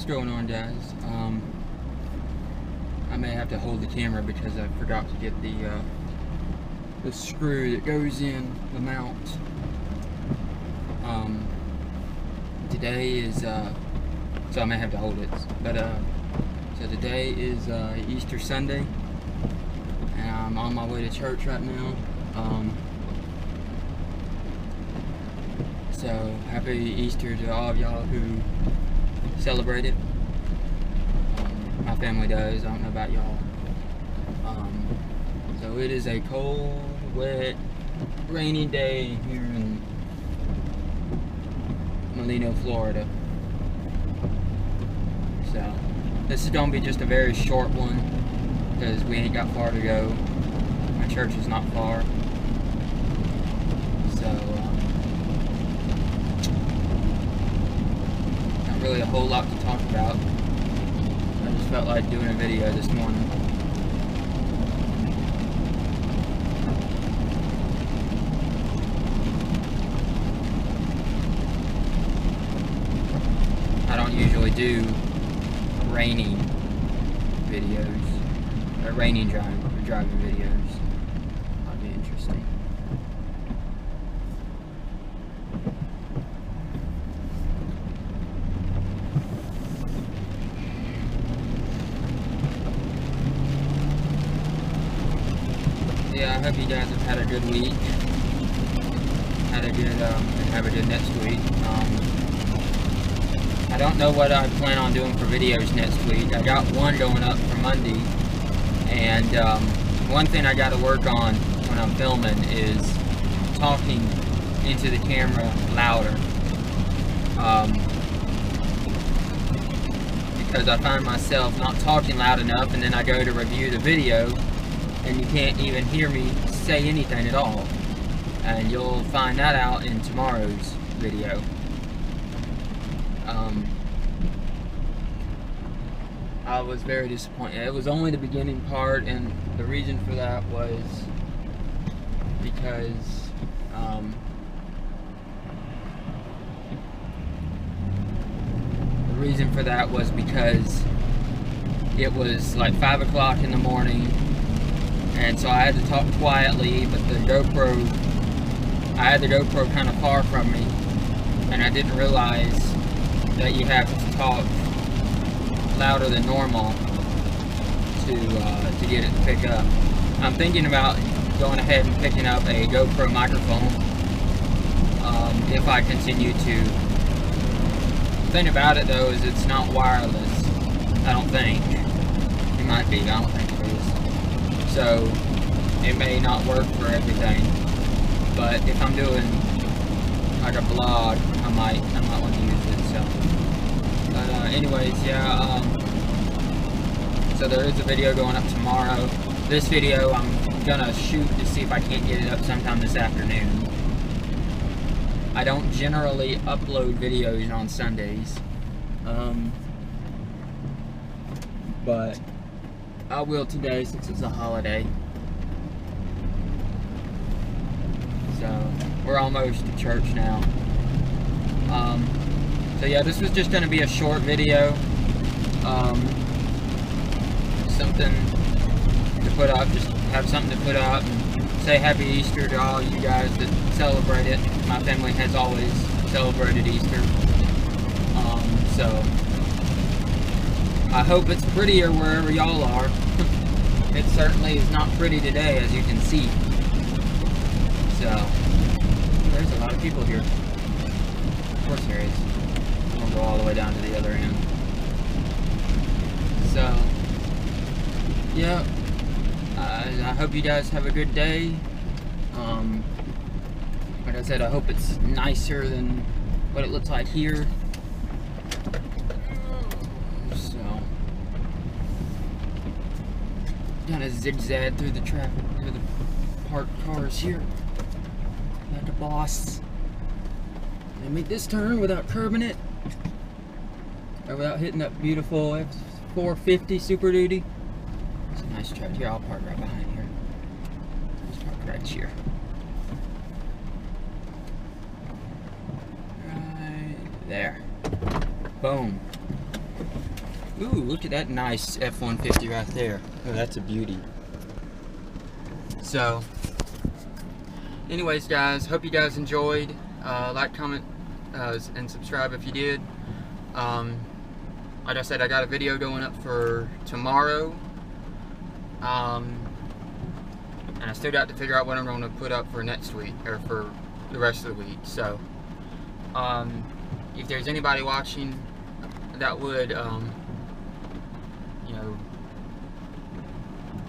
What's going on, guys? I may have to hold the camera because I forgot to get the screw that goes in the mount. Today is so I may have to hold it, but so today is Easter Sunday, and I'm on my way to church right now. So happy Easter to all of y'all who celebrate it. My family does. I don't know about y'all. So it is a cold, wet, rainy day here in Molino, Florida. So this is gonna be just a very short one because we ain't got far to go. My church is not far. So not really a whole lot to talk about. I just felt like doing a video this morning. I don't usually do rainy videos, or rainy driving videos. That'd be interesting. Yeah, I hope you guys have had a good week. And have a good next week. I don't know what I plan on doing for videos next week. I got one going up for Monday, and one thing I got to work on when I'm filming is talking into the camera louder. Because I find myself not talking loud enough, and then I go to review the video, and you can't even hear me say anything at all. And you'll find that out in tomorrow's video. I was very disappointed. It was only the beginning part, and the reason for that was because it was like 5 o'clock in the morning, and so I had to talk quietly, but I had the GoPro kind of far from me, and I didn't realize that you have to talk louder than normal to get it to pick up. I'm thinking about going ahead and picking up a GoPro microphone if I continue to. The thing about it though is it's not wireless. I don't think. It might be, I don't think it is. So it may not work for everything. But if I'm doing like a vlog, I might want to use it. So, but anyways, yeah. So there is a video going up tomorrow. This video I'm gonna shoot to see if I can't get it up sometime this afternoon. I don't generally upload videos on Sundays, but I will today since it's a holiday. So we're almost to church now. So yeah, this was just going to be a short video. Something to put up, just have something to put up and say Happy Easter to all you guys that celebrate it. My family has always celebrated Easter. So I hope it's prettier wherever y'all are. It certainly is not pretty today, as you can see. So, there's a lot of people here. Of course there is. We'll go all the way down to the other end. So, yeah. I hope you guys have a good day. Like I said, I hope it's nicer than what it looks like here. So, kind of zigzag through the traffic, through the parked cars here. Like a boss. And make this turn without curbing it. Or without hitting that beautiful F450 Super Duty. It's a nice truck. Here, I'll park right behind here. Just park right here. Right there. Boom. Ooh, look at that nice F-150 right there. Oh, that's a beauty. So, anyways, guys, hope you guys enjoyed. Like, comment, and subscribe if you did. Like I said, I got a video going up for tomorrow. And I still got to figure out what I'm going to put up for next week, or for the rest of the week. So, if there's anybody watching that would, you know,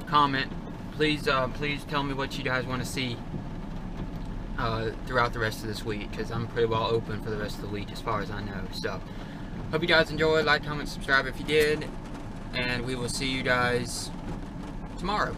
comment, please tell me what you guys want to see throughout the rest of this week, because I'm pretty well open for the rest of the week as far as I know. So, hope you guys enjoyed. Like, comment, subscribe if you did, and we will see you guys tomorrow.